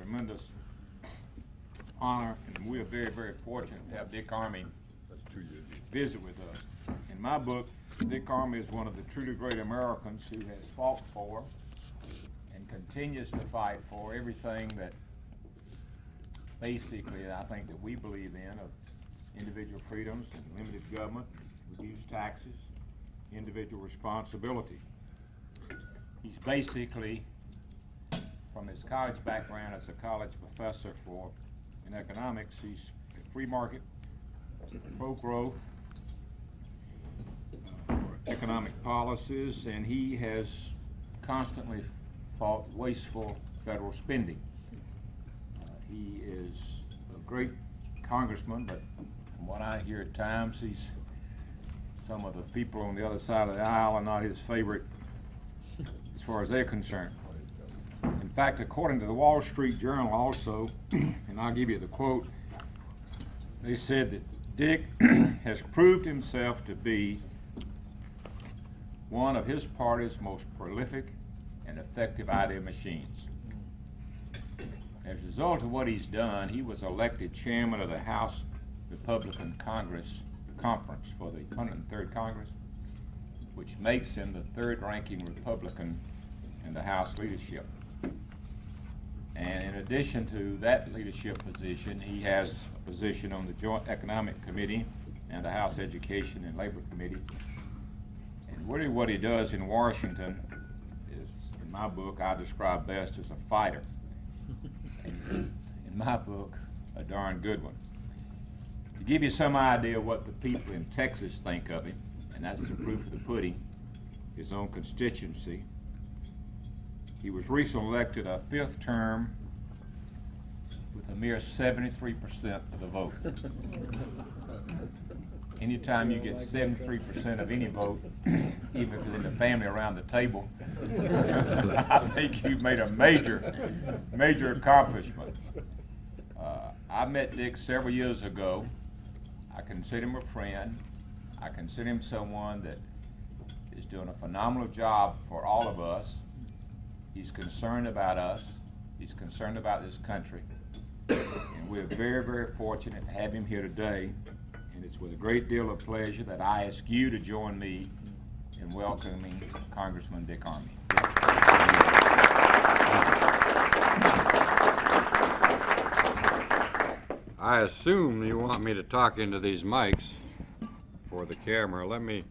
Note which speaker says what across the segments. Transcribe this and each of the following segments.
Speaker 1: tremendous honor, and we are very, very fortunate to have Dick Armey visit with us. In my book, Dick Armey is one of the truly great Americans who has fought for and continues to fight for everything that basically I think that we believe in, of individual freedoms and limited government, reduced taxes, individual responsibility. He's basically, from his college background as a college professor in economics, he's free market, pro-growth, economic policies, and he has constantly fought wasteful federal spending. He is a great congressman, but from what I hear at times, some of the people on the other side of the aisle are not his favorite as far as they're concerned. In fact, according to the Wall Street Journal also, and I'll give you the quote, they said that Dick has proved himself to be one of his party's most prolific and effective idea machines. As a result of what he's done, he was elected chairman of the House Republican Conference for the 103rd Congress, which makes him the third-ranking Republican in the House leadership. And in addition to that leadership position, he has a position on the Joint Economic Committee and the House Education and Labor Committee. And really what he does in Washington is, in my book, I describe best as a fighter. And in my book, a darn good one. To give you some idea what the people in Texas think of him, and that's the proof of the pudding, his own constituency. He was recently elected a fifth term with a mere 73% of the vote. Anytime you get 73% of any vote, even if it's in the family around the table, I think you've made a major accomplishment. I met Dick several years ago. I consider him a friend. I consider him someone that is doing a phenomenal job for all of us. He's concerned about us. He's concerned about this country. And we're very, very fortunate to have him here today. And it's with a great deal of pleasure that I ask you to join me in welcoming Congressman Dick Armey.
Speaker 2: I assume you want me to talk into these mics for the camera. Let me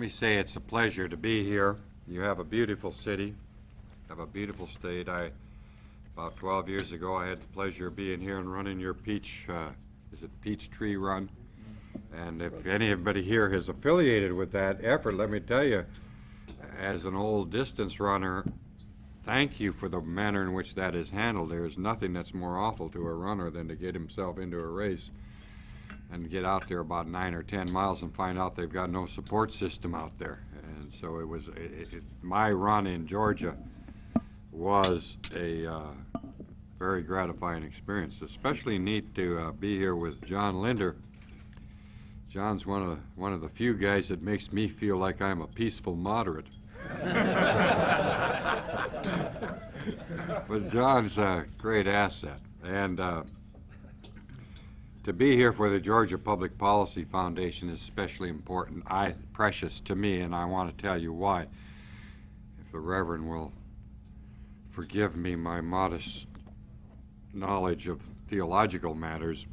Speaker 2: say it's a pleasure to be here. You have a beautiful city, have a beautiful state. About 12 years ago, I had the pleasure of being here and running your peach tree run. And if anybody here is affiliated with that effort, let me tell you, as an old distance runner, thank you for the manner in which that is handled. There is nothing that's more awful to a runner than to get himself into a race and get out there about 9 or 10 miles and find out they've got no support system out there. And so my run in Georgia was a very gratifying experience. Especially neat to be here with John Linder. John's one of the few guys that makes me feel like I'm a peaceful moderate. But John's a great asset. And to be here for the Georgia Public Policy Foundation is especially important, precious to me, and I want to tell you why. If the Reverend will forgive me my modest knowledge of theological matters,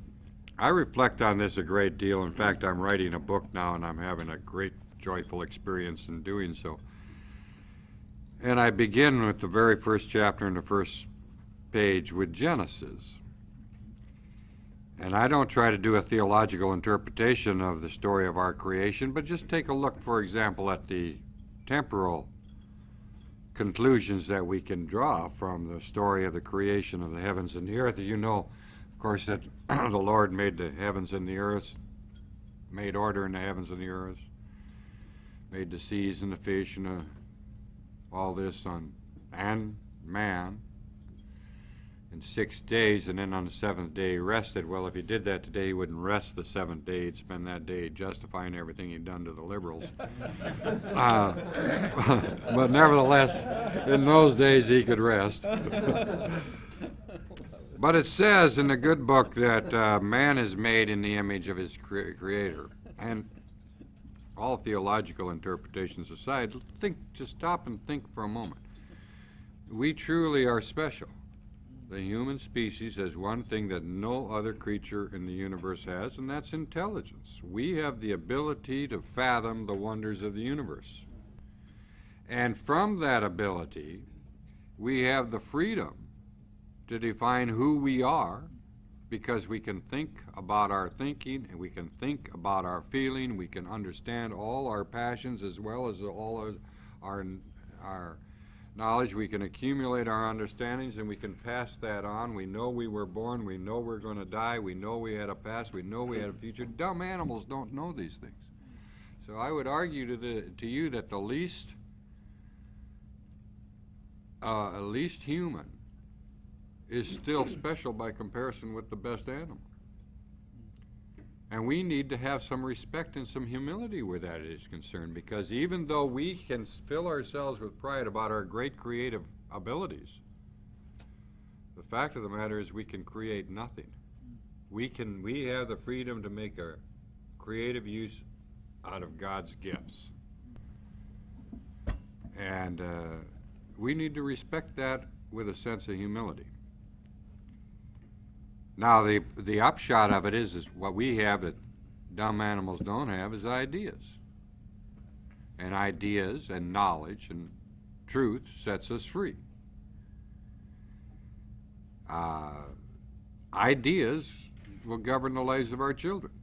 Speaker 2: I reflect on this a great deal. In fact, I'm writing a book now, and I'm having a great, joyful experience in doing so. And I begin with the very first chapter and the first page with Genesis. And I don't try to do a theological interpretation of the story of our creation, but just take a look, for example, at the temporal conclusions that we can draw from the story of the creation of the heavens and the earth. You know, of course, that the Lord made the heavens and the earth, made order in the heavens and the earth, made the seas and the fish and all this and man in 6 days, and then on the 7th day he rested. Well, if he did that today, he wouldn't rest the 7th day. He'd spend that day justifying everything he'd done to the liberals. But nevertheless, in those days he could rest. But it says in the good book that man is made in the image of his creator. And all theological interpretations aside, just stop and think for a moment. We truly are special. The human species has one thing that no other creature in the universe has, and that's intelligence. We have the ability to fathom the wonders of the universe. And from that ability, we have the freedom to define who we are, because we can think about our thinking, and we can think about our feeling. We can understand all our passions as well as all of our knowledge. We can accumulate our understandings, and we can pass that on. We know we were born. We know we're going to die. We know we had a past. We know we had a future. Dumb animals don't know these things. So I would argue to you that the least human is still special by comparison with the best animal. And we need to have some respect and some humility where that is concerned, because even though we can fill ourselves with pride about our great creative abilities, the fact of the matter is we can create nothing. We have the freedom to make a creative use out of God's gifts. And we need to respect that with a sense of humility. Now, the upshot of it is what we have that dumb animals don't have is ideas. And ideas and knowledge and truth sets us free. Ideas will govern the lives of our children.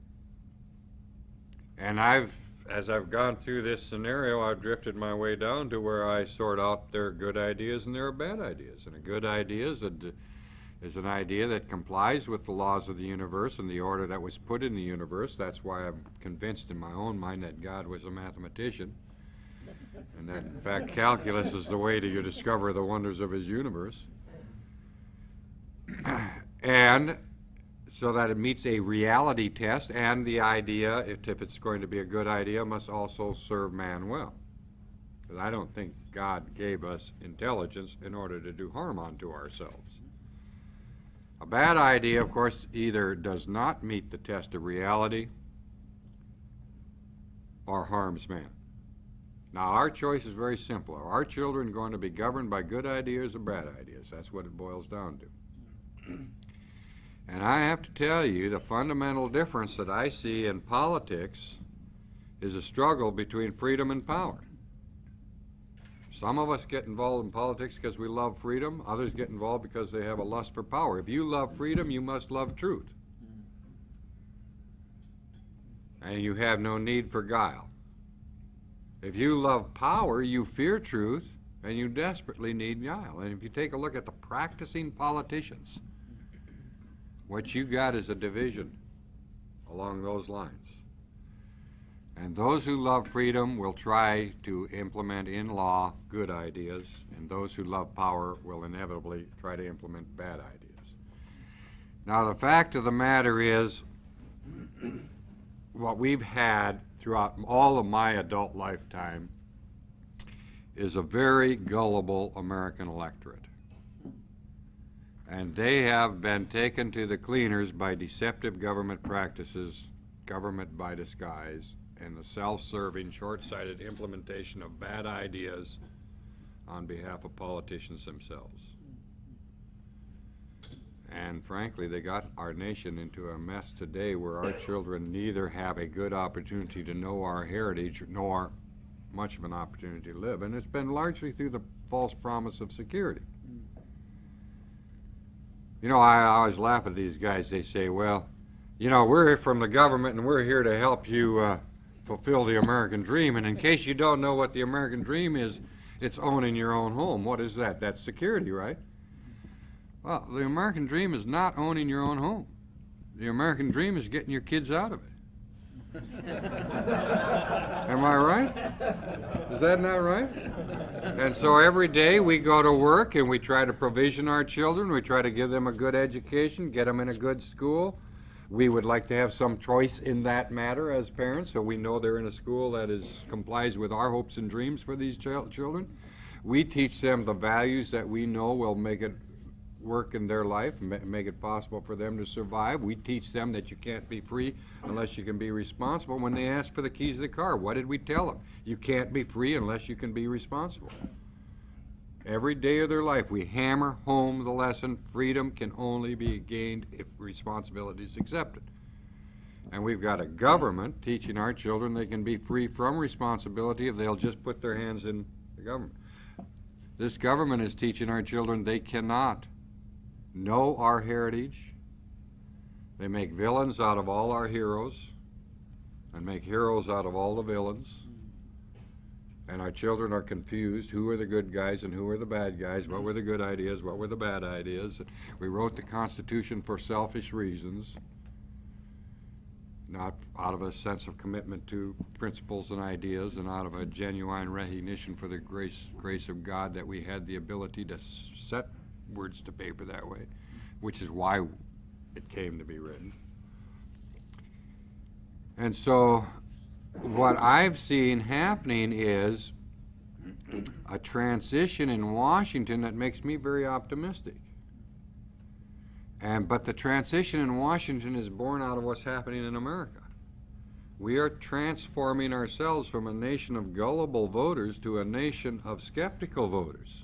Speaker 2: And as I've gone through this scenario, I've drifted my way down to where I sort out there are good ideas and there are bad ideas. And a good idea is an idea that complies with the laws of the universe and the order that was put in the universe. That's why I'm convinced in my own mind that God was a mathematician, and that, in fact, calculus is the way to discover the wonders of his universe. And so that it meets a reality test, and the idea, if it's going to be a good idea, must also serve man well. Because I don't think God gave us intelligence in order to do harm unto ourselves. A bad idea, of course, either does not meet the test of reality or harms man. Now, our choice is very simple. Are our children going to be governed by good ideas or bad ideas? That's what it boils down to. And I have to tell you, the fundamental difference that I see in politics is a struggle between freedom and power. Some of us get involved in politics because we love freedom. Others get involved because they have a lust for power. If you love freedom, you must love truth. And you have no need for guile. If you love power, you fear truth, and you desperately need guile. And if you take a look at the practicing politicians, what you got is a division along those lines. And those who love freedom will try to implement in law good ideas, and those who love power will inevitably try to implement bad ideas. Now, the fact of the matter is, what we've had throughout all of my adult lifetime is a very gullible American electorate. And they have been taken to the cleaners by deceptive government practices, government by disguise, and the self-serving, short-sighted implementation of bad ideas on behalf of politicians themselves. And frankly, they got our nation into a mess today where our children neither have a good opportunity to know our heritage nor much of an opportunity to live. And it's been largely through the false promise of security. You know, I always laugh at these guys. They say, well, you know, we're from the government and we're here to help you fulfill the American dream. And in case you don't know what the American dream is, it's owning your own home. What is that? That's security, right? Well, the American dream is not owning your own home. The American dream is getting your kids out of it. Am I right? Is that not right? And so every day we go to work and we try to provision our children, we try to give them a good education, get them in a good school. We would like to have some choice in that matter as parents, so we know they're in a school that complies with our hopes and dreams for these children. We teach them the values that we know will make it work in their life, make it possible for them to survive. We teach them that you can't be free unless you can be responsible. When they ask for the keys of the car, what did we tell them? You can't be free unless you can be responsible. Every day of their life, we hammer home the lesson, freedom can only be gained if responsibility is accepted. And we've got a government teaching our children they can be free from responsibility if they'll just put their hands in the government. This government is teaching our children they cannot know our heritage. They make villains out of all our heroes and make heroes out of all the villains. And our children are confused. Who are the good guys and who are the bad guys? What were the good ideas? What were the bad ideas? We wrote the Constitution for selfish reasons, not out of a sense of commitment to principles and ideas and out of a genuine recognition for the grace of God that we had the ability to set words to paper that way, which is why it came to be written. And so what I've seen happening is a transition in Washington that makes me very optimistic. But the transition in Washington is born out of what's happening in America. We are transforming ourselves from a nation of gullible voters to a nation of skeptical voters.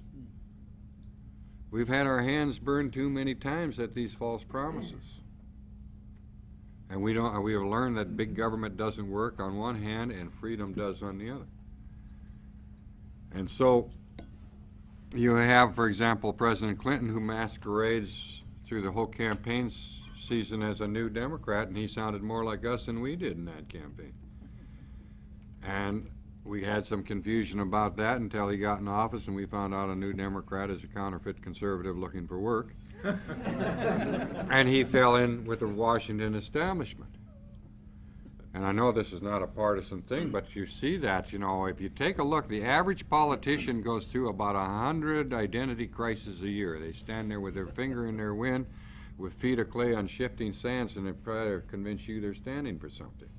Speaker 2: We've had our hands burned too many times at these false promises. And we have learned that big government doesn't work on one hand and freedom does on the other. And so you have, for example, President Clinton, who masquerades through the whole campaign season as a new Democrat, and he sounded more like us than we did in that campaign. And we had some confusion about that until he got in office and we found out a new Democrat is a counterfeit conservative looking for work. And he fell in with the Washington establishment. And I know this is not a partisan thing, but you see that, if you take a look, the average politician goes through about 100 identity crises a year. They stand there with their finger in their wind, with feet of clay on shifting sands, and they try to convince you they're standing for something.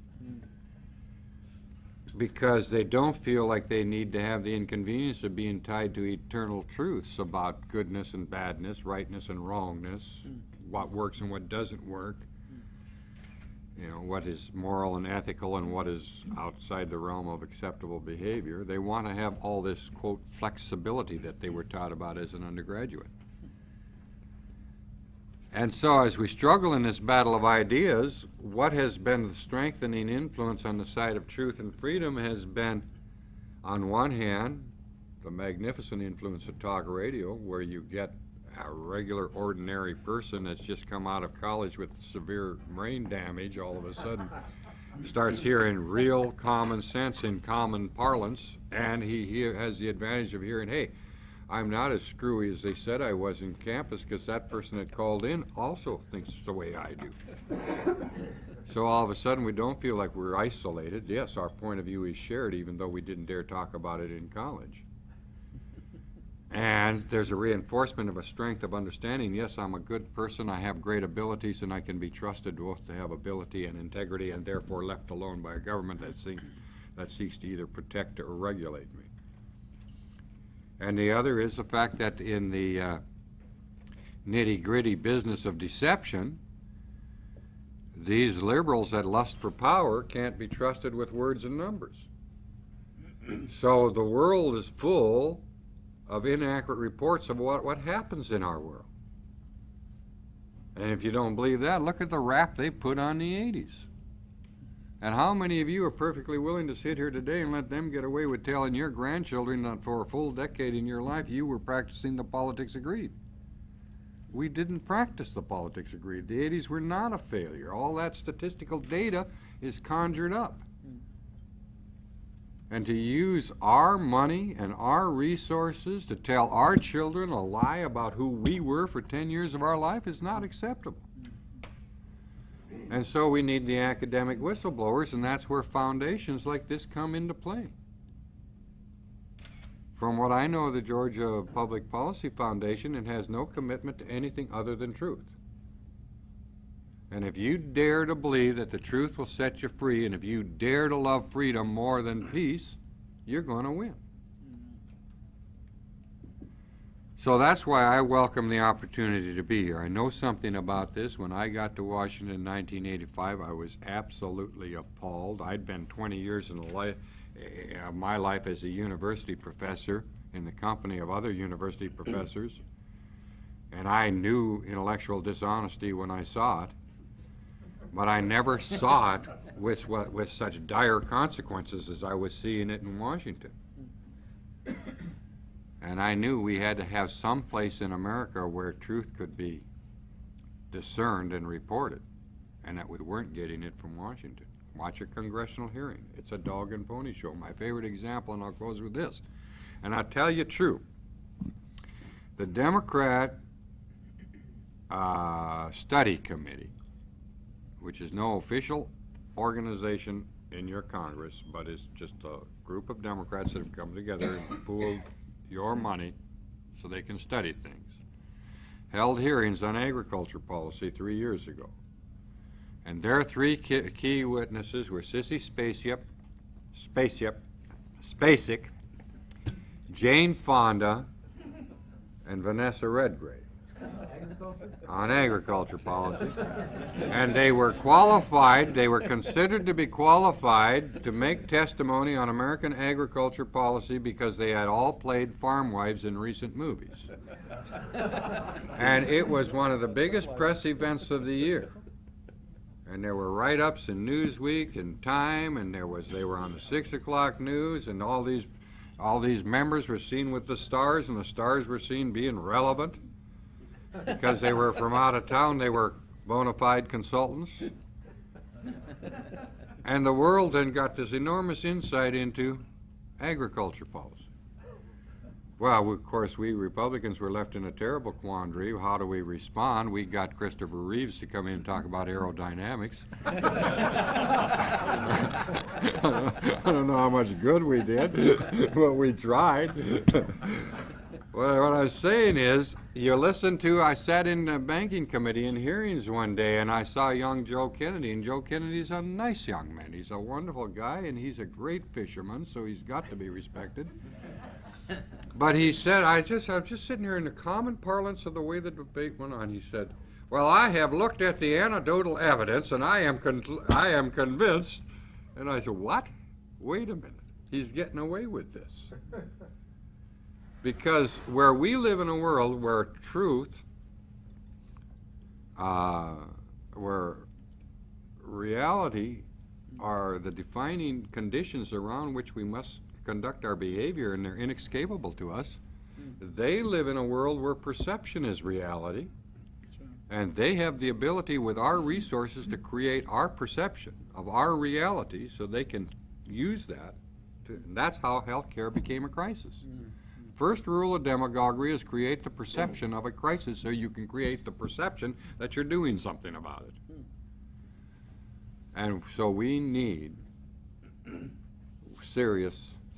Speaker 2: Because they don't feel like they need to have the inconvenience of being tied to eternal truths about goodness and badness, rightness and wrongness, what works and what doesn't work, what is moral and ethical and what is outside the realm of acceptable behavior. They want to have all this, quote, flexibility that they were taught about as an undergraduate. And so as we struggle in this battle of ideas, what has been the strengthening influence on the side of truth and freedom has been, on one hand, the magnificent influence of talk radio, where you get a regular, ordinary person that's just come out of college with severe brain damage all of a sudden starts hearing real common sense in common parlance, and he has the advantage of hearing, hey, I'm not as screwy as they said I was in campus, because that person that called in also thinks the way I do. So all of a sudden we don't feel like we're isolated. Yes, our point of view is shared, even though we didn't dare talk about it in college. And there's a reinforcement of a strength of understanding. Yes, I'm a good person, I have great abilities, and I can be trusted both to have ability and integrity, and therefore left alone by a government that seeks to either protect or regulate me. And the other is the fact that in the nitty-gritty business of deception, these liberals that lust for power can't be trusted with words and numbers. So the world is full of inaccurate reports of what happens in our world. And if you don't believe that, look at the rap they put on the 80s. And how many of you are perfectly willing to sit here today and let them get away with telling your grandchildren that for a full decade in your life you were practicing the politics of greed? We didn't practice the politics of greed. The 80s were not a failure. All that statistical data is conjured up. And to use our money and our resources to tell our children a lie about who we were for 10 years of our life is not acceptable. And so we need the academic whistleblowers, and that's where foundations like this come into play. From what I know of the Georgia Public Policy Foundation, it has no commitment to anything other than truth. And if you dare to believe that the truth will set you free, and if you dare to love freedom more than peace, you're going to win. So that's why I welcome the opportunity to be here. I know something about this. When I got to Washington in 1985, I was absolutely appalled. I'd been 20 years in my life as a university professor in the company of other university professors, and I knew intellectual dishonesty when I saw it, but I never saw it with such dire consequences as I was seeing it in Washington. And I knew we had to have some place in America where truth could be discerned and reported, and that we weren't getting it from Washington. Watch a congressional hearing. It's a dog and pony show. My favorite example, and I'll close with this. And I'll tell you true. The Democrat Study Committee, which is no official organization in your Congress, but is just a group of Democrats that have come together and pooled your money so they can study things, held hearings on agriculture policy 3 years ago. And their three key witnesses were Sissy Spacek, Jane Fonda, and Vanessa Redgrave on agriculture policy. And they were qualified, they were considered to be qualified to make testimony on American agriculture policy because they had all played farm wives in recent movies. And it was one of the biggest press events of the year. And there were write-ups in Newsweek and Time, and they were on the 6 o'clock news, and all these members were seen with the stars, and the stars were seen being relevant because they were from out of town. They were bona fide consultants. And the world then got this enormous insight into agriculture policy. Well, of course, we Republicans were left in a terrible quandary. How do we respond? We got Christopher Reeves to come in and talk about aerodynamics. I don't know how much good we did, but we tried. What I was saying is, I sat in the banking committee in hearings one day, and I saw young Joe Kennedy, and Joe Kennedy's a nice young man. He's a wonderful guy, and he's a great fisherman, so he's got to be respected. But he said, I'm just sitting here in the common parlance of the way the debate went on. He said, well, I have looked at the anecdotal evidence, and I am convinced. And I said, what? Wait a minute. He's getting away with this. Because where we live in a world where truth, where reality are the defining conditions around which we must conduct our behavior, and they're inescapable to us. They live in a world where perception is reality, and they have the ability with our resources to create our perception of our reality so they can use that. And that's how healthcare became a crisis. First rule of demagoguery is create the perception of a crisis so you can create the perception that you're doing something about it. And so we need serious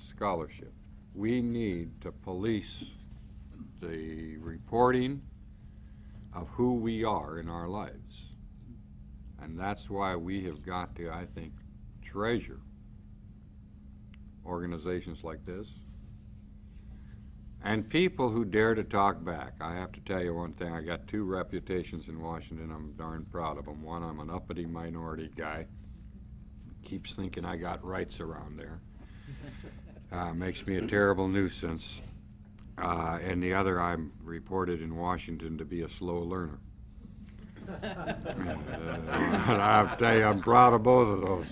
Speaker 2: scholarship. We need to police the reporting of who we are in our lives. And that's why we have got to, I think, treasure organizations like this and people who dare to talk back. I have to tell you one thing. I got two reputations in Washington. I'm darn proud of them. One, I'm an uppity minority guy. Keeps thinking I got rights around there. Makes me a terrible nuisance. And the other, I'm reported in Washington to be a slow learner. And I have to tell you, I'm proud of both of those.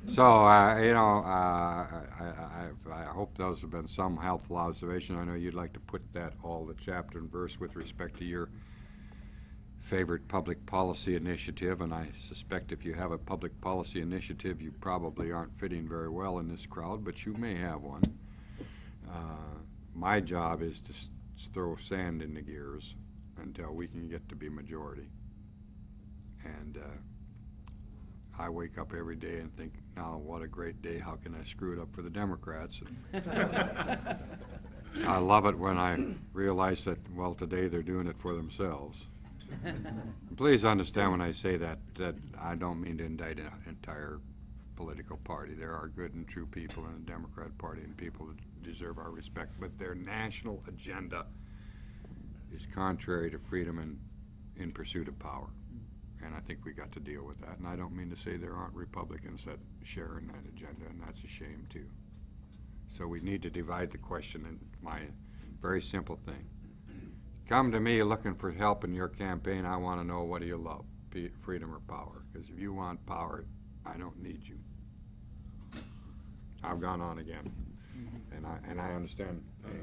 Speaker 2: So, I hope those have been some helpful observation. I know you'd like to put that all the chapter and verse with respect to your favorite public policy initiative, and I suspect if you have a public policy initiative, you probably aren't fitting very well in this crowd, but you may have one. My job is to throw sand in the gears until we can get to be majority. And I wake up every day and think, now what a great day, how can I screw it up for the Democrats? I love it when I realize that, well, today they're doing it for themselves. Please understand when I say that I don't mean to indict an entire political party. There are good and true people in the Democrat Party and people that deserve our respect, but their national agenda is contrary to freedom and in pursuit of power. And I think we got to deal with that. And I don't mean to say there aren't Republicans that share in that agenda, and that's a shame too. So we need to divide the question in my very simple thing. Come to me looking for help in your campaign. I want to know, what do you love, freedom or power? Because if you want power, I don't need you. I've gone on again. And I understand.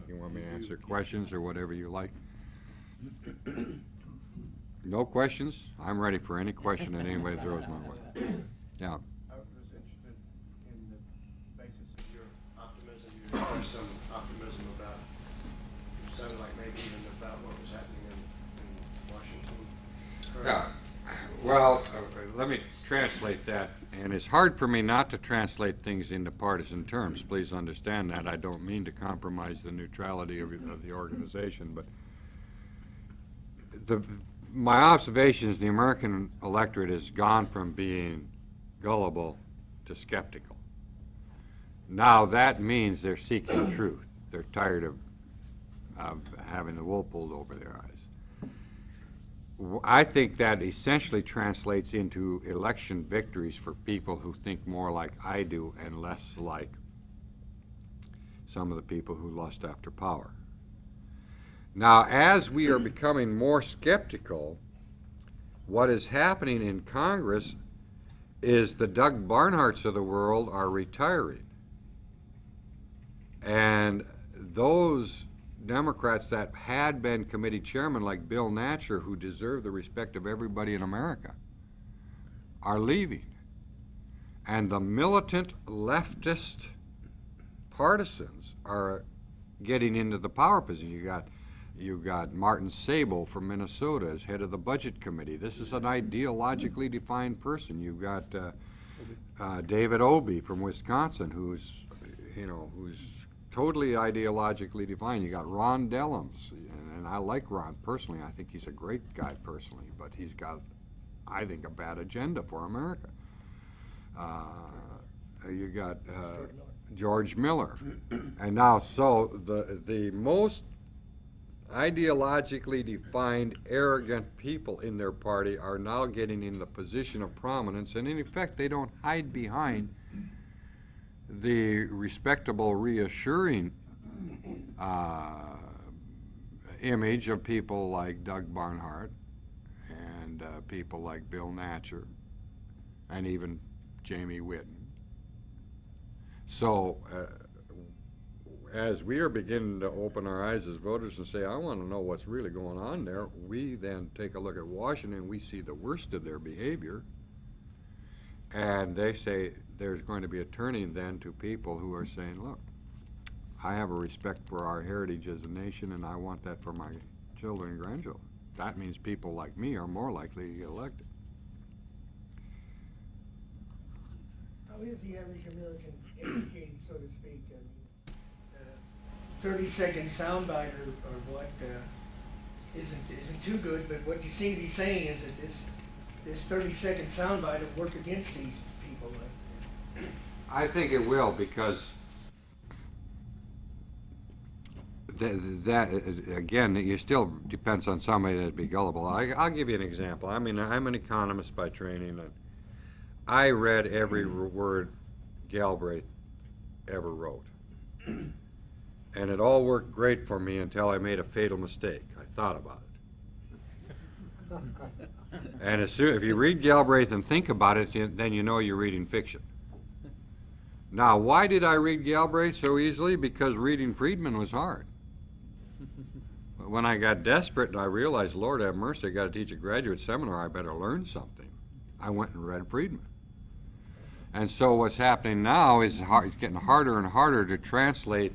Speaker 2: You want me to answer questions or whatever you like? No questions? I'm ready for any question that anybody throws my way. Yeah.
Speaker 3: I was interested in the basis of your optimism. You expressed some optimism about, it sounded like maybe even about what was happening in Washington.
Speaker 2: Yeah. Well, let me translate that. And it's hard for me not to translate things into partisan terms. Please understand that. I don't mean to compromise the neutrality of the organization, but my observation is the American electorate has gone from being gullible to skeptical. Now that means they're seeking truth. They're tired of having the wool pulled over their eyes. I think that essentially translates into election victories for people who think more like I do and less like some of the people who lust after power. Now, as we are becoming more skeptical, what is happening in Congress is the Doug Barnharts of the world are retiring. And those Democrats that had been committee chairmen, like Bill Natcher, who deserve the respect of everybody in America, are leaving. And the militant leftist partisans are getting into the power position. You got Martin Sable from Minnesota as head of the Budget Committee. This is an ideologically defined person. You've got David Obey from Wisconsin, who's totally ideologically defined. You got Ron Dellums, and I like Ron personally. I think he's a great guy personally, but he's got, I think, a bad agenda for America. You got George Miller, and now so the most ideologically defined, arrogant people in their party are now getting in the position of prominence, and in effect, they don't hide behind the respectable, reassuring image of people like Doug Barnhart and people like Bill Natcher and even Jamie Whitten. So as we are beginning to open our eyes as voters and say, I want to know what's really going on there, we then take a look at Washington and we see the worst of their behavior, and they say there's going to be a turning then to people who are saying, look, I have a respect for our heritage as a nation, and I want that for my children and grandchildren. That means people like me are more likely to get elected.
Speaker 4: How is the average American educated, so to speak? 30-second soundbite or what isn't too good, but what you seem to be saying is that this 30-second soundbite will work against these people.
Speaker 2: I think it will, because that again, it still depends on somebody that'd be gullible. I'll give you an example. I mean, I'm an economist by training, and I read every word Galbraith ever wrote. And it all worked great for me until I made a fatal mistake. I thought about it. And as soon, if you read Galbraith and think about it, then you know you're reading fiction. Now, why did I read Galbraith so easily? Because reading Friedman was hard. But when I got desperate and I realized, Lord have mercy, I got to teach a graduate seminar, I better learn something, I went and read Friedman. And so what's happening now is it's getting harder and harder to translate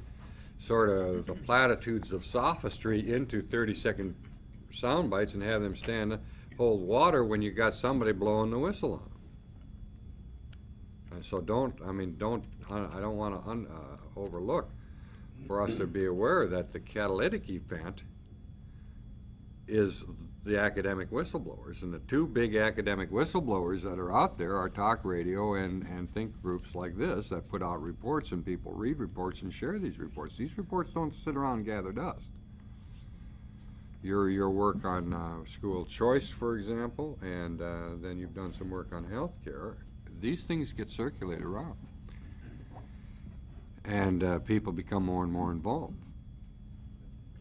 Speaker 2: sort of the platitudes of sophistry into 30-second sound bites and have them hold water when you got somebody blowing the whistle on them. And so I don't want to overlook for us to be aware that the catalytic event is the academic whistleblowers. And the two big academic whistleblowers that are out there are talk radio and think groups like this that put out reports, and people read reports and share these reports. These reports don't sit around and gather dust. Your work on school choice, for example, and then you've done some work on health care. These things get circulated around, and people become more and more involved.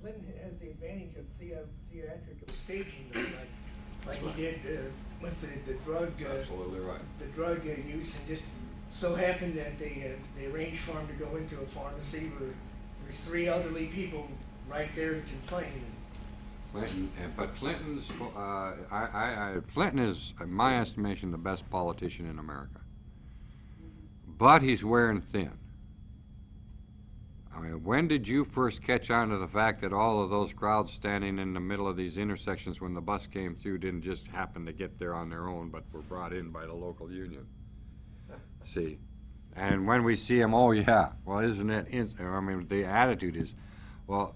Speaker 4: Clinton has the advantage of theatrical staging, though, like he did with the drug.
Speaker 2: Absolutely right.
Speaker 4: The drug use, and just so happened that they arranged for him to go into a pharmacy where there's 3 elderly people right there to complain.
Speaker 2: Clinton is, in my estimation, the best politician in America. But he's wearing thin. I mean, when did you first catch on to the fact that all of those crowds standing in the middle of these intersections when the bus came through didn't just happen to get there on their own, but were brought in by the local union? See? And when we see him, oh yeah, well, isn't that, the attitude is, well,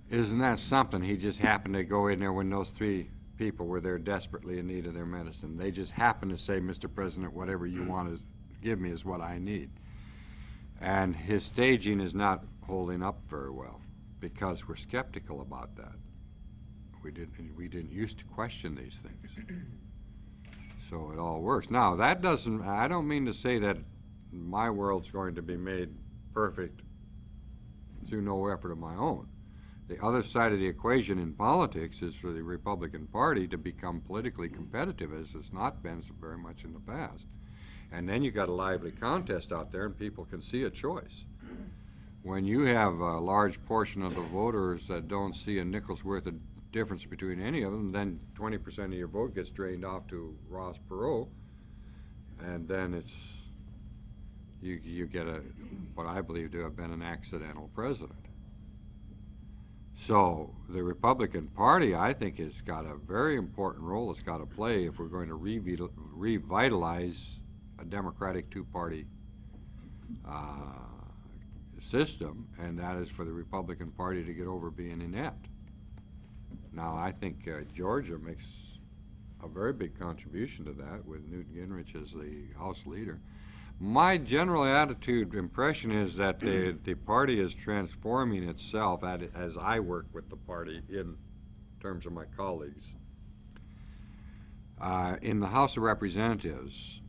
Speaker 2: isn't that something? He just happened to go in there when those 3 people were there desperately in need of their medicine. They just happened to say, Mr. President, whatever you want to give me is what I need. And his staging is not holding up very well because we're skeptical about that. We didn't used to question these things. So it all works. Now, that doesn't, I don't mean to say that my world's going to be made perfect through no effort of my own. The other side of the equation in politics is for the Republican Party to become politically competitive, as it's not been so very much in the past. And then you got a lively contest out there, and people can see a choice. When you have a large portion of the voters that don't see a nickel's worth of difference between any of them, then 20% of your vote gets drained off to Ross Perot, and then it's you get what I believe to have been an accidental president. So the Republican Party, I think, has got a very important role it's got to play if we're going to revitalize a democratic 2-party system, and that is for the Republican Party to get over being inept. Now, I think Georgia makes a very big contribution to that with Newt Gingrich as the House leader. My general impression is that the party is transforming itself as I work with the party in terms of my colleagues. In the House of Representatives,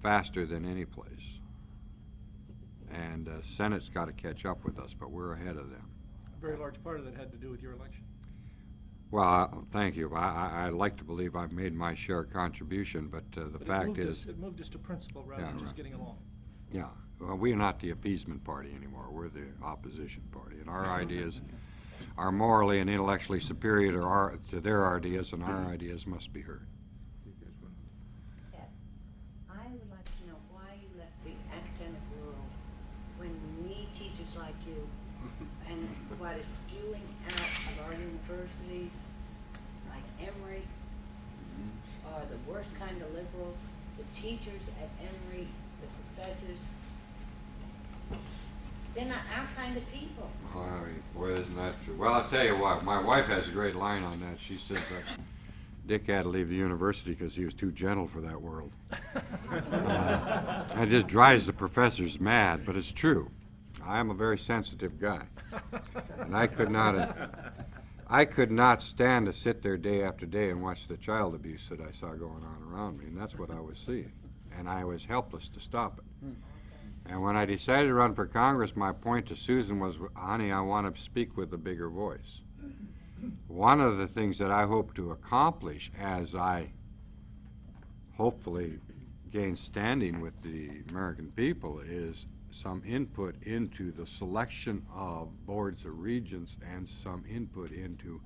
Speaker 2: faster than any place. And Senate's got to catch up with us, but we're ahead of them.
Speaker 5: A very large part of that had to do with your election.
Speaker 2: Well, thank you. I like to believe I've made my share contribution, but the fact is...
Speaker 5: It moved us to principle rather than just getting along.
Speaker 2: Yeah. Well, we're not the appeasement party anymore. We're the opposition party. And our ideas are morally and intellectually superior to their ideas, and our ideas must be heard.
Speaker 6: Yes. I would like to know why you left the academic world when we need teachers like you, and what is spewing out of our universities, like Emory, are the worst kind of liberals. The teachers at Emory, the professors, they're not our kind of people.
Speaker 2: All right. Boy, isn't that true? Well, I'll tell you what. My wife has a great line on that. She says that Dick had to leave the university because he was too gentle for that world. It just drives the professors mad, but it's true. I am a very sensitive guy, and I could not stand to sit there day after day and watch the child abuse that I saw going on around me, and that's what I was seeing, and I was helpless to stop it. And when I decided to run for Congress, my point to Susan was, honey, I want to speak with a bigger voice. One of the things that I hope to accomplish as I hopefully gain standing with the American people is some input into the selection of boards of regents and some input into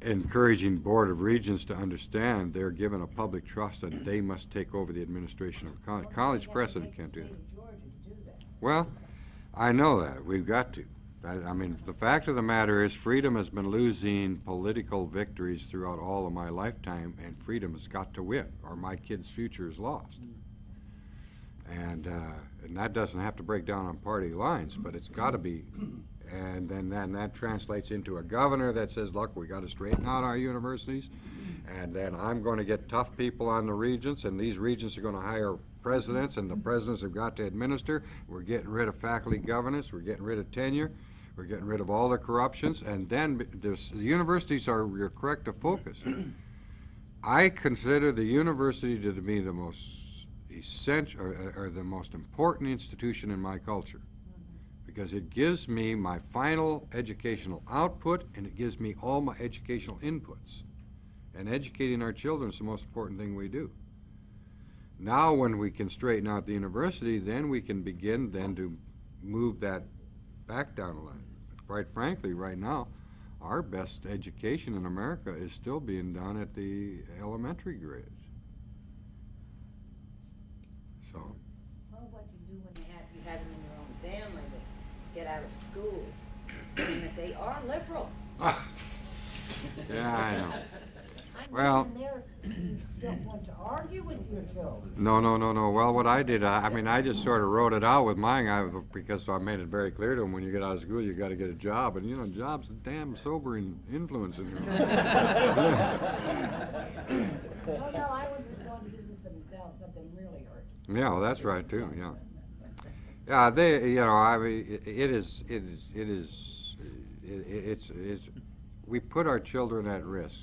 Speaker 2: encouraging Board of Regents to understand they're given a public trust and they must take over the administration of college. College president can't do that. Well, I know that. We've got to. I mean, the fact of the matter is freedom has been losing political victories throughout all of my lifetime, and freedom has got to win, or my kid's future is lost. And that doesn't have to break down on party lines, but it's got to be. And then that translates into a governor that says, look, we got to straighten out our universities. And then I'm going to get tough people on the regents, and these regents are going to hire presidents, and the presidents have got to administer. We're getting rid of faculty governance. We're getting rid of tenure. We're getting rid of all the corruptions. And then the universities are your corrective focus. I consider the university to be the most essential or the most important institution in my culture, because it gives me my final educational output and it gives me all my educational inputs. And educating our children is the most important thing we do. Now when we can straighten out the university, then we can begin then to move that back down the line. But quite frankly, right now, our best education in America is still being done at the elementary grades. So.
Speaker 6: Well, what you do when you have them in your own family that get out of school, and that they are liberal.
Speaker 2: Yeah, I know.
Speaker 6: Well, you don't want to argue with your children.
Speaker 2: No. Well, what I did, I just sort of wrote it out with mine because I made it very clear to them, when you get out of school, you got to get a job. And, you know, job's a damn sobering influence in your life.
Speaker 6: Well, no, I was just going to do this themselves, something really hurt.
Speaker 2: Yeah, well, that's right, too, yeah. Yeah, they, you know, I mean, we put our children at risk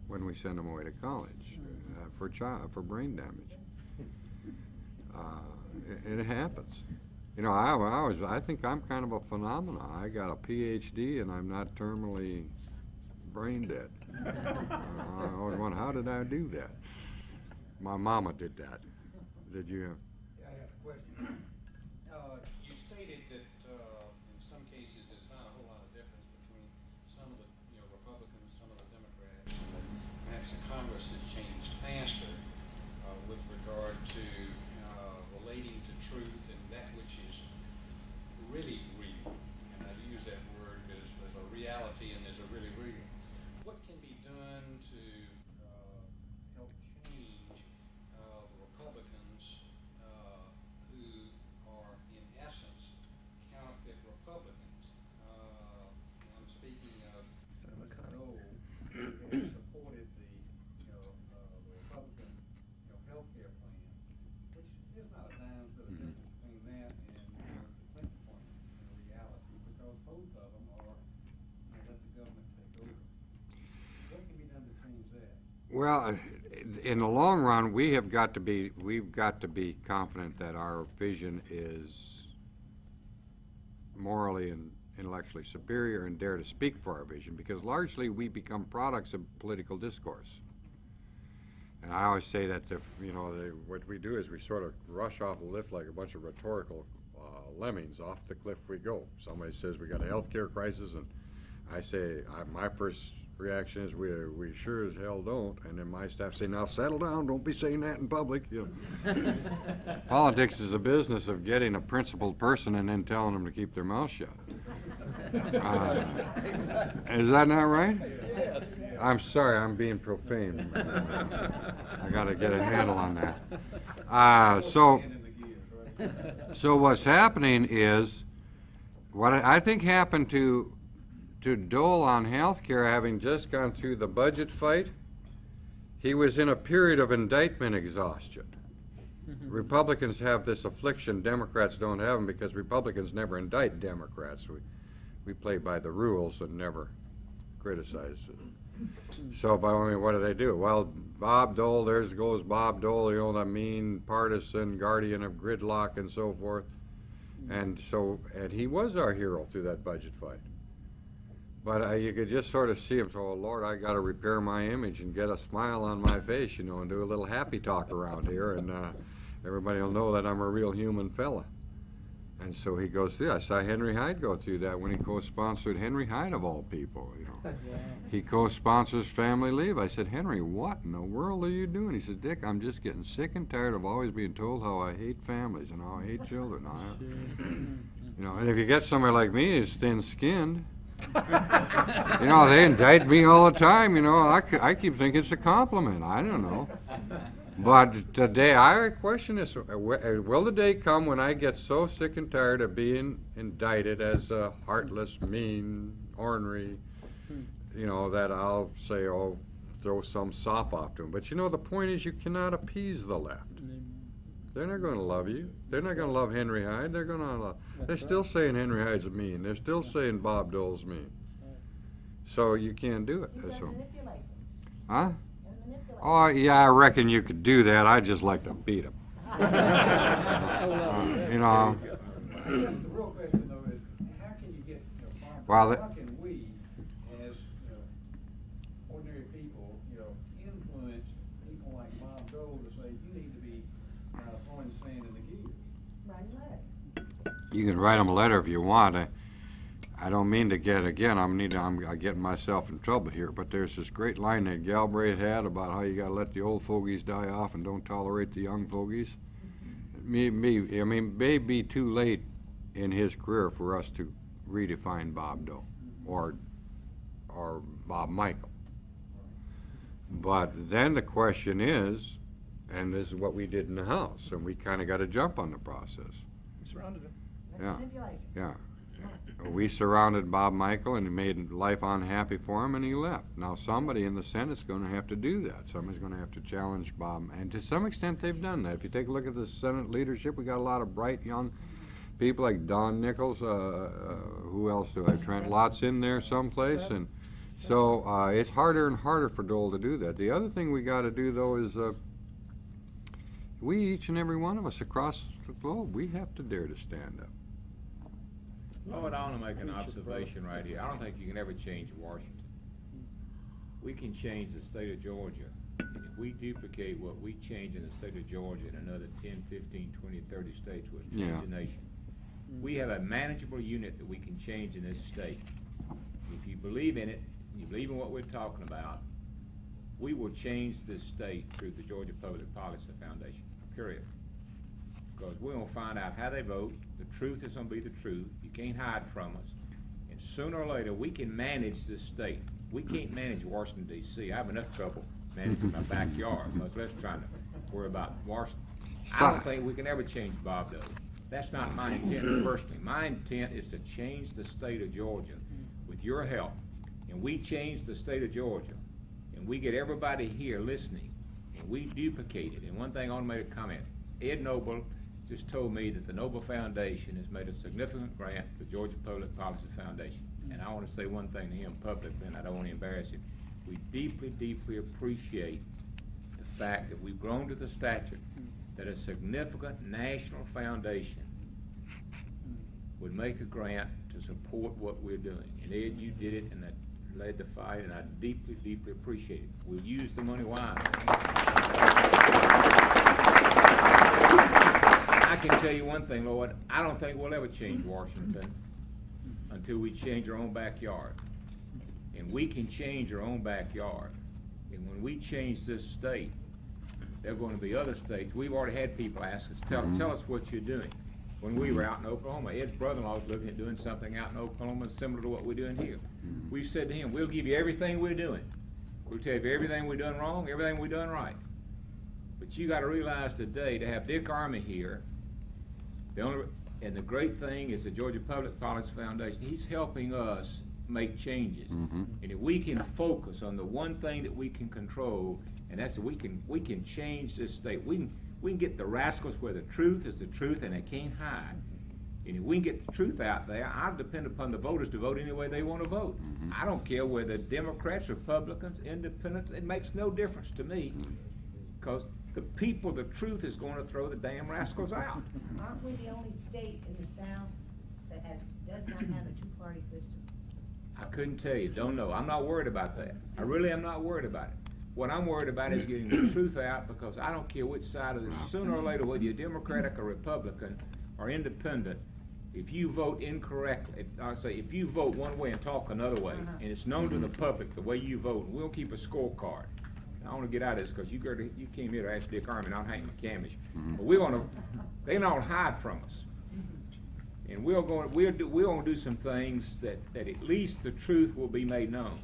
Speaker 2: when we send them away to college for brain damage. It happens. You know, I think I'm kind of a phenomenon. I got a PhD and I'm not terminally brain dead. I always wonder, how did I do that? My mama did that. Did you?
Speaker 7: Yeah, I have a question. You stated that in some cases there's not a whole lot of difference between some of the Republicans, some of the Democrats, and that perhaps the Congress has changed faster with regard to relating to truth and that which is really real. And I use that word because there's a reality and there's a really real. What can be done to help change the Republicans who are in essence counterfeit Republicans? I'm speaking of Joe, who has supported the Republican health care plan, which is not a dime to the difference between that and the Clinton plan in reality, because both of them are let the government take over. What can be done to change that?
Speaker 2: Well, in the long run, we've got to be confident that our vision is morally and intellectually superior and dare to speak for our vision, because largely we become products of political discourse. And I always say that what we do is we sort of rush off a lift like a bunch of rhetorical lemmings. Off the cliff we go. Somebody says we got a health care crisis, and I say, my first reaction is we sure as hell don't. And then my staff say, now settle down, don't be saying that in public. You know. Politics is a business of getting a principled person and then telling them to keep their mouth shut. Is that not right? I'm sorry, I'm being profane. I got to get a handle on that. So what's happening is, what I think happened to Dole on health care, having just gone through the budget fight, he was in a period of indictment exhaustion. Republicans have this affliction, Democrats don't have them, because Republicans never indict Democrats. We play by the rules and never criticize it. So, what do they do? Well, Bob Dole, there goes Bob Dole, the mean partisan guardian of gridlock and so forth. And he was our hero through that budget fight. But you could just sort of see him, so, oh, Lord, I got to repair my image and get a smile on my face, and do a little happy talk around here, and everybody will know that I'm a real human fella. And so he goes through. I saw Henry Hyde go through that when he co-sponsored, Henry Hyde of all people, He co-sponsors Family Leave. I said, Henry, what in the world are you doing? He said, Dick, I'm just getting sick and tired of always being told how I hate families and how I hate children. And if you get somebody like me who's thin-skinned, they indict me all the time, I keep thinking it's a compliment. I don't know. But today, I question this, will the day come when I get so sick and tired of being indicted as a heartless, mean, ornery, you know, that I'll say, oh, throw some sop off to them. But you know, the point is you cannot appease the left. They're not going to love you. They're not going to love Henry Hyde. They're going to love. They're still saying Henry Hyde's mean. They're still saying Bob Dole's mean. So you can't do it. So, huh? Oh yeah, I reckon you could do that. I'd just like to beat him. You know.
Speaker 7: The real question though is, how can you get,
Speaker 2: Well,
Speaker 7: how can we, as ordinary people, influence people like Bob Dole to say you need to be throwing sand in the gear?
Speaker 6: Write a letter.
Speaker 2: You can write them a letter if you want. I don't mean to get, again, I'm getting myself in trouble here, but there's this great line that Galbraith had about how you got to let the old fogies die off and don't tolerate the young fogies. I mean, may be too late in his career for us to redefine Bob Dole or Bob Michael. But then the question is, and this is what we did in the House, and we kind of got to jump on the process.
Speaker 5: You surrounded him.
Speaker 2: Yeah, yeah. We surrounded Bob Michael and made life unhappy for him, and he left. Now somebody in the Senate's going to have to do that. Somebody's going to have to challenge Bob, and to some extent they've done that. If you take a look at the Senate leadership, we got a lot of bright young people like Don Nichols. Who else do I have? Trent Lott's in there someplace, and so it's harder and harder for Dole to do that. The other thing we got to do though is we, each and every one of us across the globe, we have to dare to stand up.
Speaker 1: Lord, I want to make an observation right here. I don't think you can ever change Washington. We can change the state of Georgia. And if we duplicate what we change in the state of Georgia in another 10, 15, 20, 30 states, we'll change the nation. We have a manageable unit that we can change in this state. If you believe in it, you believe in what we're talking about, we will change this state through the Georgia Public Policy Foundation, period. Because we're going to find out how they vote. The truth is going to be the truth. You can't hide from us. And sooner or later, we can manage this state. We can't manage Washington, D.C. I have enough trouble managing my backyard, much less trying to worry about Washington. I don't think we can ever change Bob Dole. That's not my intent personally. My intent is to change the state of Georgia with your help. And we change the state of Georgia. And we get everybody here listening. And we duplicate it. And one thing I want to make a comment. Ed Noble just told me that the Noble Foundation has made a significant grant to the Georgia Public Policy Foundation. And I want to say one thing to him publicly, and I don't want to embarrass him. We deeply, deeply appreciate the fact that we've grown to the stature that a significant national foundation would make a grant to support what we're doing. And Ed, you did it, and that led the fight, and I deeply, deeply appreciate it. We'll use the money wisely. I can tell you one thing, Lord, I don't think we'll ever change Washington until we change our own backyard. And we can change our own backyard. And when we change this state, there are going to be other states. We've already had people ask us, tell us what you're doing. When we were out in Oklahoma, Ed's brother-in-law was looking at doing something out in Oklahoma similar to what we're doing here. We've said to him, we'll give you everything we're doing. We'll tell you everything we've done wrong, everything we've done right. But you got to realize today, to have Dick Armey here, and the great thing is the Georgia Public Policy Foundation, he's helping us make changes. And if we can focus on the one thing that we can control, and that's that we can change this state. We can get the rascals where the truth is the truth and they can't hide. And if we can get the truth out there, I'll depend upon the voters to vote any way they want to vote. I don't care whether Democrats, Republicans, Independents, it makes no difference to me. Because the people, the truth is going to throw the damn rascals out.
Speaker 6: Aren't we the only state in the South that does not have a two-party system?
Speaker 1: I couldn't tell you, don't know. I'm not worried about that. I really am not worried about it. What I'm worried about is getting the truth out, because I don't care which side of this, sooner or later, whether you're Democratic or Republican or Independent, if you vote incorrectly, if you vote one way and talk another way, and it's known to the public the way you vote, we'll keep a scorecard. I want to get out of this because you came here to ask Dick Armey, not Hank McCamish. But they don't hide from us. And we're going to do some things that at least the truth will be made known.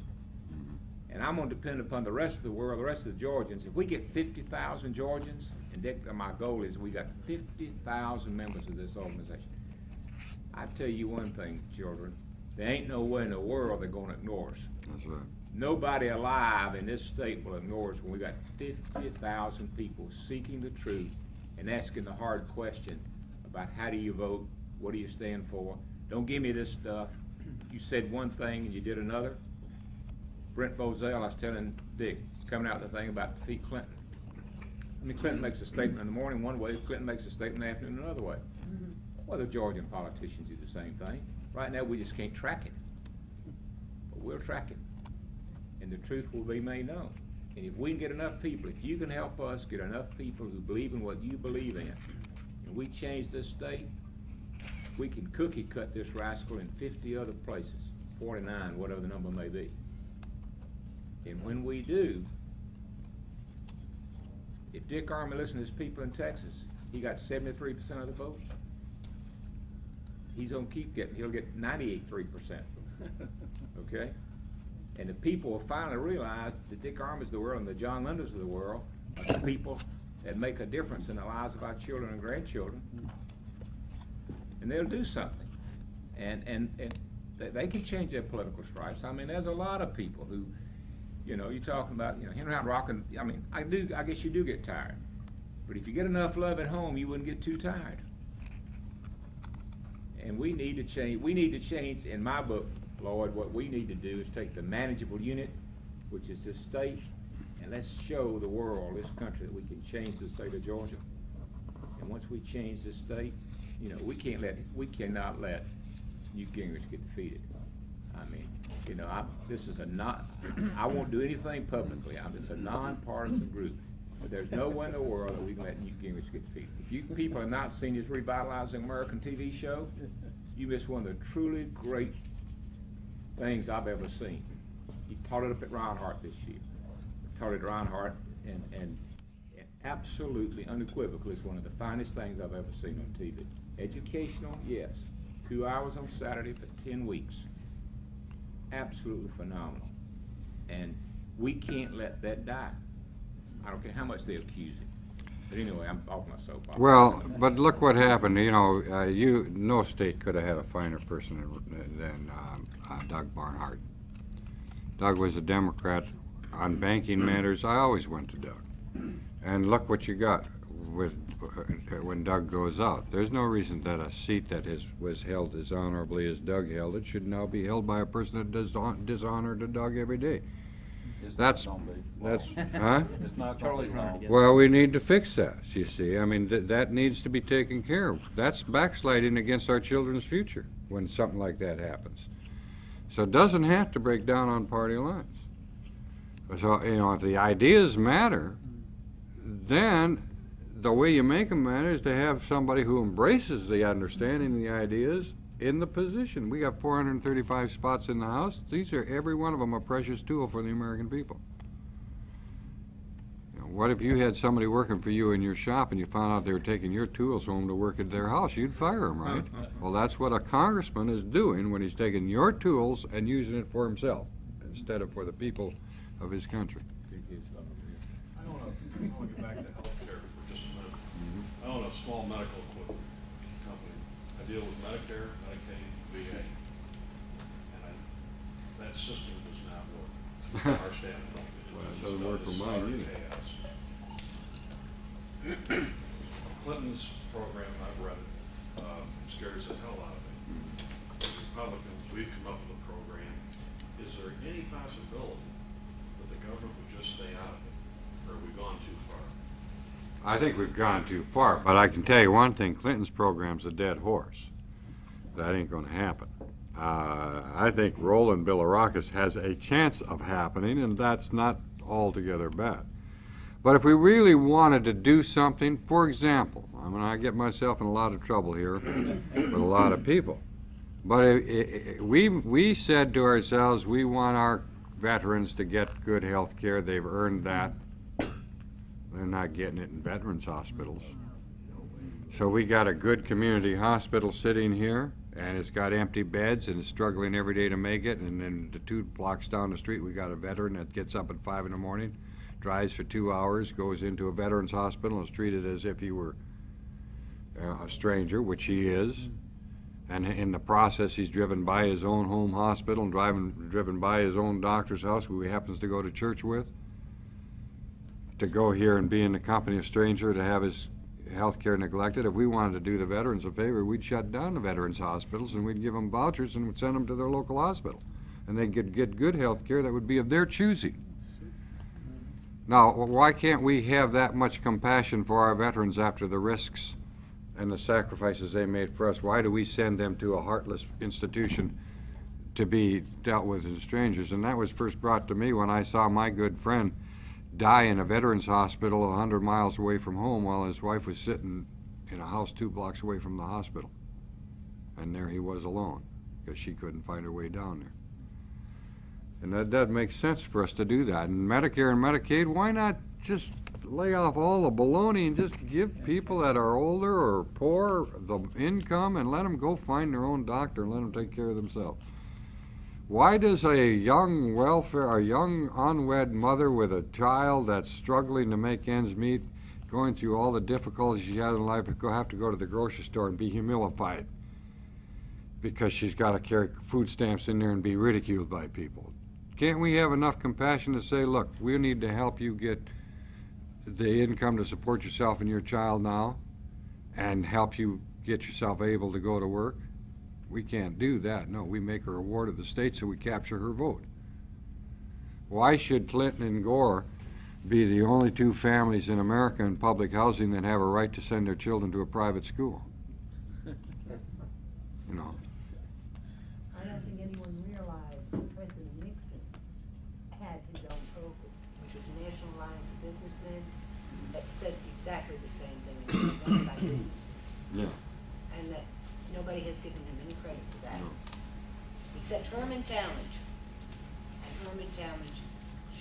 Speaker 1: And I'm gonna depend upon the rest of the world, the rest of the Georgians. If we get 50,000 Georgians, and Dick, my goal is we got 50,000 members of this organization. I tell you one thing, children, there ain't no way in the world they're gonna ignore us.
Speaker 2: That's right.
Speaker 1: Nobody alive in this state will ignore us when we got 50,000 people seeking the truth and asking the hard question about how do you vote, what do you stand for. Don't give me this stuff. You said one thing and you did another. Brent Bozell, I was telling Dick, coming out with the thing about defeat Clinton. I mean, Clinton makes a statement in the morning one way, Clinton makes a statement in the afternoon another way. Well, the Georgian politicians do the same thing. Right now, we just can't track it. But we'll track it. And the truth will be made known. And if we can get enough people, if you can help us get enough people who believe in what you believe in, and we change this state, we can cookie cut this rascal in 50 other places, 49, whatever the number may be. And when we do, if Dick Armey listens to his people in Texas, he got 73% of the vote. He's gonna keep getting, he'll get 98.3%, okay? And the people will finally realize that the Dick Armeys of the world and the John Linders of the world are the people that make a difference in the lives of our children and grandchildren. And they'll do something. And they can change their political stripes. I mean, there's a lot of people who, you know, you're talking about, you know, Henry Howard Rockin', I mean, I guess you do get tired. But if you get enough love at home, you wouldn't get too tired. And we need to change, in my book, Lloyd, what we need to do is take the manageable unit, which is this state, and let's show the world, this country, that we can change the state of Georgia. And once we change this state, you know, we cannot let Newt Gingrich get defeated. I mean, you know, I won't do anything publicly. It's a nonpartisan group. But there's no way in the world that we can let Newt Gingrich get defeated. If you people have not seen his Revitalizing American TV show, you missed one of the truly great things I've ever seen. He taught it up at Reinhardt this year. Taught it at Reinhardt, and absolutely, unequivocally, it's one of the finest things I've ever seen on TV. Educational, yes. 2 hours on Saturday for 10 weeks. Absolutely phenomenal. And we can't let that die. I don't care how much they accuse him. But anyway, I'm off my soapbox.
Speaker 2: Well, but look what happened. You know, no state could have had a finer person than Doug Barnhart. Doug was a Democrat on banking matters. I always went to Doug. And look what you got with when Doug goes out. There's no reason that a seat that was held as honorably as Doug held it should now be held by a person that does dishonor to Doug every day. That's huh?
Speaker 8: It's not Charlie Brown.
Speaker 2: Well, we need to fix that, you see. I mean, that needs to be taken care of. That's backsliding against our children's future when something like that happens. So it doesn't have to break down on party lines. So, you know, if the ideas matter, then the way you make them matter is to have somebody who embraces the understanding of the ideas in the position. We got 435 spots in the House. These are, every one of them, a precious tool for the American people. You know, what if you had somebody working for you in your shop and you found out they were taking your tools home to work at their house? You'd fire them, right? Well, that's what a congressman is doing when he's taking your tools and using it for himself instead of for the people of his country.
Speaker 9: I want to get back to healthcare for just a minute. I own a small medical equipment company. I deal with Medicare, Medicaid, VA. And that system does not work from our standpoint.
Speaker 2: It doesn't work for mine either.
Speaker 9: Clinton's program, I've read it, scares the hell out of me. As Republicans, we've come up with a program. Is there any possibility that the government would just stay out of it? Or have we gone too far?
Speaker 2: I think we've gone too far, but I can tell you one thing, Clinton's program's a dead horse. That ain't gonna happen. I think Roland Bilirakis has a chance of happening, and that's not altogether bad. But if we really wanted to do something, for example, I mean, I get myself in a lot of trouble here with a lot of people, but we said to ourselves, we want our veterans to get good health care. They've earned that. They're not getting it in veterans hospitals. So we got a good community hospital sitting here. and it's got empty beds and is struggling every day to make it, and then the 2 blocks down the street, we got a veteran that gets up at 5 in the morning, drives for 2 hours, goes into a veterans hospital, and is treated as if he were a stranger, which he is. And in the process, he's driven by his own home hospital and driven by his own doctor's house, who he happens to go to church with, to go here and be in the company of a stranger, to have his health care neglected. If we wanted to do the veterans a favor, we'd shut down the veterans hospitals and we'd give them vouchers and we'd send them to their local hospital. And they could get good health care that would be of their choosing. Now, why can't we have that much compassion for our veterans after the risks and the sacrifices they made for us? Why do we send them to a heartless institution to be dealt with as strangers? And that was first brought to me when I saw my good friend die in a veterans hospital 100 miles away from home while his wife was sitting in a house 2 blocks away from the hospital. And there he was alone because she couldn't find her way down there. And that does make sense for us to do that. And Medicare and Medicaid, why not just lay off all the baloney and just give people that are older or poor the income and let them go find their own doctor and let them take care of themselves? Why does a young unwed mother with a child that's struggling to make ends meet, going through all the difficulties she has in life, have to go to the grocery store and be humilified because she's got to carry food stamps in there and be ridiculed by people? Can't we have enough compassion to say, look, we need to help you get the income to support yourself and your child now and help you get yourself able to go to work? We can't do that. No, we make her a ward of the state so we capture her vote. Why should Clinton and Gore be the only 2 families in America in public housing that have a right to send their children to a private school? You know.
Speaker 6: I don't think anyone realized that President Nixon had his own program, which was the National Alliance of Businessmen, that said exactly the same thing about business.
Speaker 2: Yeah.
Speaker 6: And that nobody has given him any credit for that. Except Herman Talmadge. And Herman Talmadge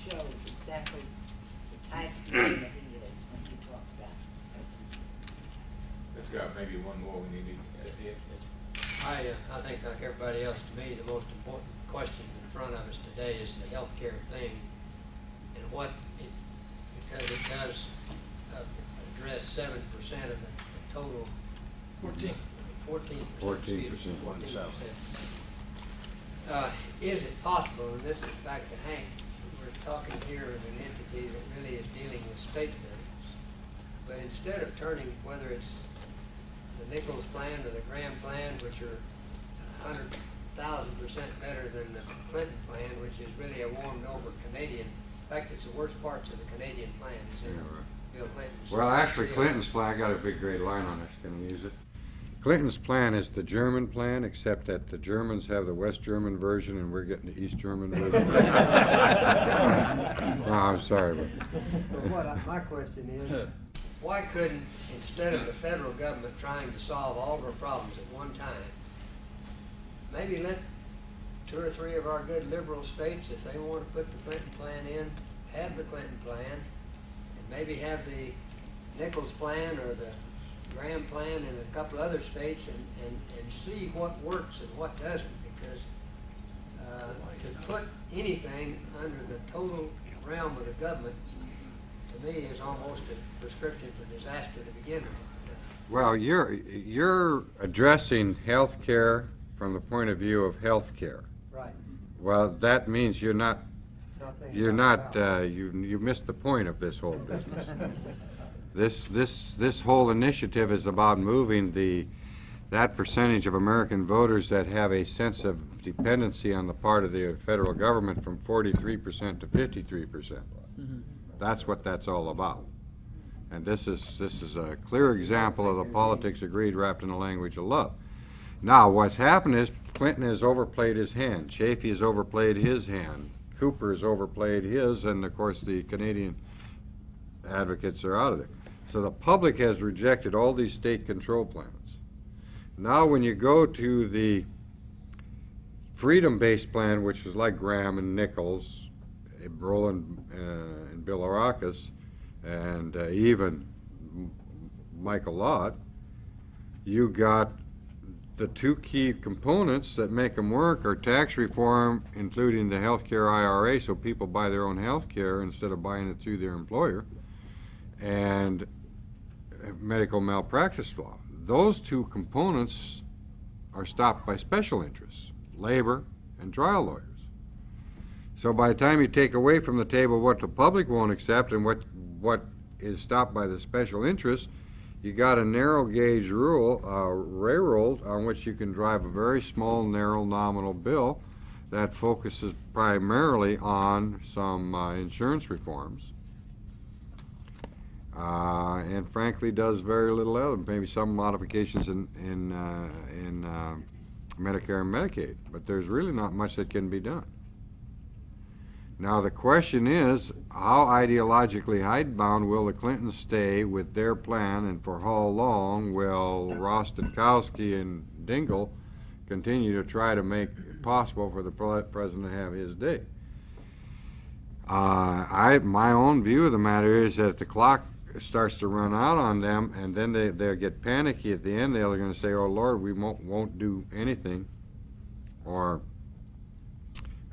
Speaker 6: showed exactly the type of man that he is when he talked about it.
Speaker 1: Let's go, maybe one more we need to.
Speaker 10: I think like everybody else, to me, the most important question in front of us today is the health care thing and because it does address 7% of the total. 14%. 14%. Is it possible, and this is back to Hank, we're talking here of an entity that really is dealing with state bills, but instead of turning, whether it's the Nichols plan or the Graham plan, which are 100,000% better than the Clinton plan, which is really a warmed over Canadian. In fact, it's the worst parts of the Canadian plan is in Bill Clinton's.
Speaker 2: Well, actually, Clinton's plan, I got a big great line on this, can I use it? Clinton's plan is the German plan, except that the Germans have the West German version and we're getting the East German version. No, I'm sorry, but.
Speaker 10: My question is, why couldn't, instead of the federal government trying to solve all of our problems at one time, maybe let 2 or 3 of our good liberal states, if they want to put the Clinton plan in, have the Clinton plan, and maybe have the Nichols plan or the Graham plan in a couple other states and see what works and what doesn't, because to put anything under the total realm of the government, to me, is almost a prescription for disaster to begin with.
Speaker 2: Well, you're addressing health care from the point of view of health care.
Speaker 10: Right.
Speaker 2: Well, that means you missed the point of this whole business. This whole initiative is about moving that percentage of American voters that have a sense of dependency on the part of the federal government from 43% to 53%. That's what that's all about. And this is a clear example of the politics of greed wrapped in the language of love. Now, what's happened is Clinton has overplayed his hand. Chafee has overplayed his hand. Cooper has overplayed his, and of course the Canadian advocates are out of there. So the public has rejected all these state control plans. Now when you go to the freedom-based plan, which is like Graham and Nichols, Brolin and Bill Arrakis, and even Michael Lott, you got the two key components that make them work are tax reform, including the healthcare IRA, so people buy their own healthcare instead of buying it through their employer, and medical malpractice law. Those two components are stopped by special interests, labor and trial lawyers. So by the time you take away from the table what the public won't accept and what is stopped by the special interests, you got a narrow gauge rule, railroad on which you can drive a very small, narrow nominal bill that focuses primarily on some insurance reforms. And frankly does very little other, maybe some modifications in Medicare and Medicaid, but there's really not much that can be done. Now the question is, how ideologically hidebound will the Clintons stay with their plan, and for how long will Rostenkowski and Dingell continue to try to make it possible for the president to have his day? My own view of the matter is that the clock starts to run out on them, and then they'll get panicky at the end. They're going to say, oh Lord, we won't do anything. Or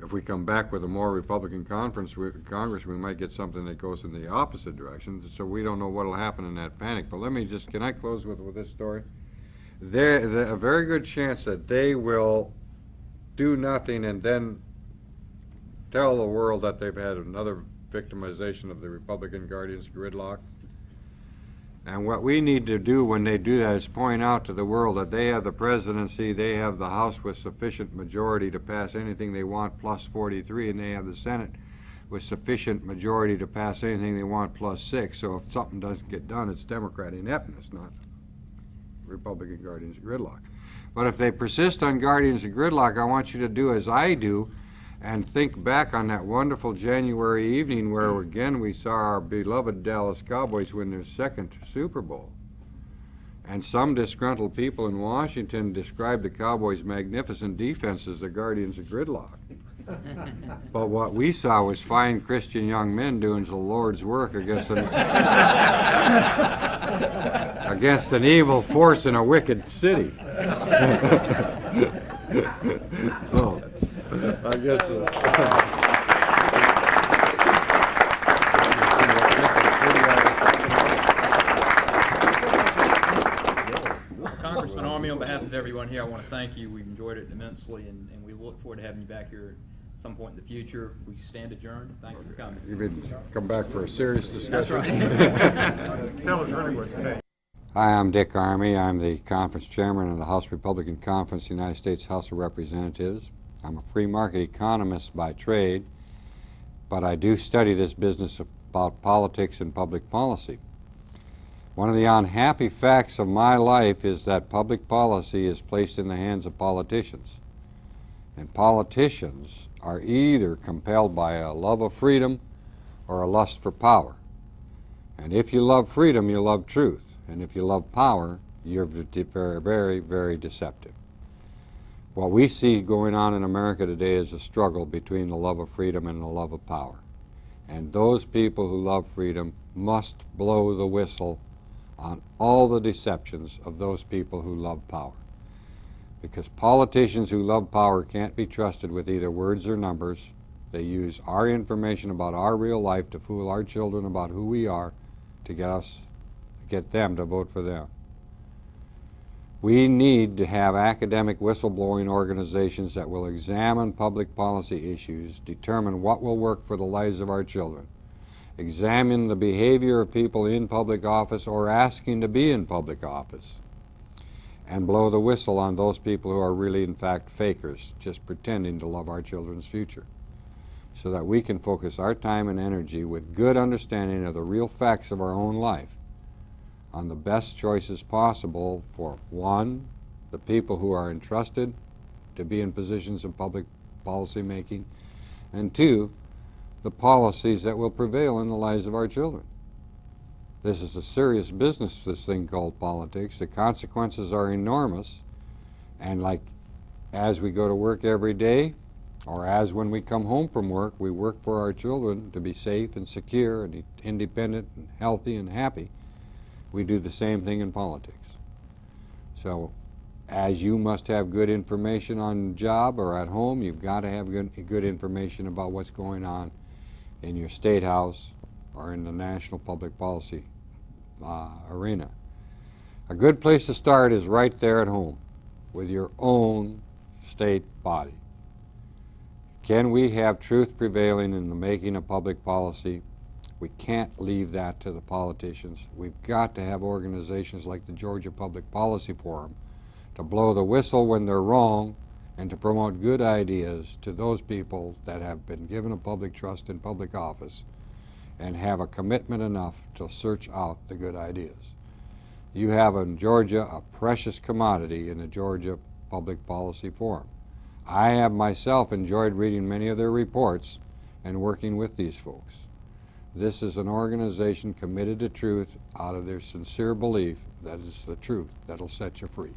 Speaker 2: if we come back with a more Republican Congress, we might get something that goes in the opposite direction. So we don't know what will happen in that panic. But let me just, can I close with this story? There's a very good chance that they will do nothing and then tell the world that they've had another victimization of the Republican Guardians gridlock. And what we need to do when they do that is point out to the world that they have the presidency, they have the House with sufficient majority to pass anything they want plus 43, and they have the Senate with sufficient majority to pass anything they want plus 6. So if something doesn't get done, it's Democrat ineptness, not Republican Guardians of Gridlock. But if they persist on Guardians of Gridlock, I want you to do as I do and think back on that wonderful January evening where again we saw our beloved Dallas Cowboys win their second Super Bowl. And some disgruntled people in Washington described the Cowboys' magnificent defense as the Guardians of Gridlock. But what we saw was fine Christian young men doing the Lord's work against against an evil force in a wicked city. Oh. I guess
Speaker 8: Congressman Armey, on behalf of everyone here, I want to thank you. We've enjoyed it immensely, and we look forward to having you back here at some point in the future. We stand adjourned. Thank you for coming.
Speaker 2: You mean come back for a serious discussion?
Speaker 8: That's right.
Speaker 5: Tell us really what you think.
Speaker 2: Hi, I'm Dick Armey. I'm the conference chairman of the House Republican Conference, United States House of Representatives. I'm a free market economist by trade, but I do study this business about politics and public policy. One of the unhappy facts of my life is that public policy is placed in the hands of politicians. And politicians are either compelled by a love of freedom or a lust for power. And if you love freedom, you love truth. And if you love power, you're very, very, very deceptive. What we see going on in America today is a struggle between the love of freedom and the love of power. And those people who love freedom must blow the whistle on all the deceptions of those people who love power. Because politicians who love power can't be trusted with either words or numbers. They use our information about our real life to fool our children about who we are to get them to vote for them. We need to have academic whistleblowing organizations that will examine public policy issues, determine what will work for the lives of our children, examine the behavior of people in public office or asking to be in public office, and blow the whistle on those people who are really in fact fakers, just pretending to love our children's future, so that we can focus our time and energy with good understanding of the real facts of our own life on the best choices possible for, one, the people who are entrusted to be in positions of public policy making, and two, the policies that will prevail in the lives of our children. This is a serious business, this thing called politics. The consequences are enormous, and like as we go to work every day, or as when we come home from work, we work for our children to be safe and secure and independent and healthy and happy. We do the same thing in politics. So as you must have good information on job or at home, you've got to have good information about what's going on in your state house or in the national public policy arena. A good place to start is right there at home with your own state body. Can we have truth prevailing in the making of public policy? We can't leave that to the politicians. We've got to have organizations like the Georgia Public Policy Forum to blow the whistle when they're wrong and to promote good ideas to those people that have been given a public trust in public office and have a commitment enough to search out the good ideas. You have in Georgia a precious commodity in the Georgia Public Policy Forum. I have myself enjoyed reading many of their reports and working with these folks. This is an organization committed to truth out of their sincere belief that it's the truth that'll set you free.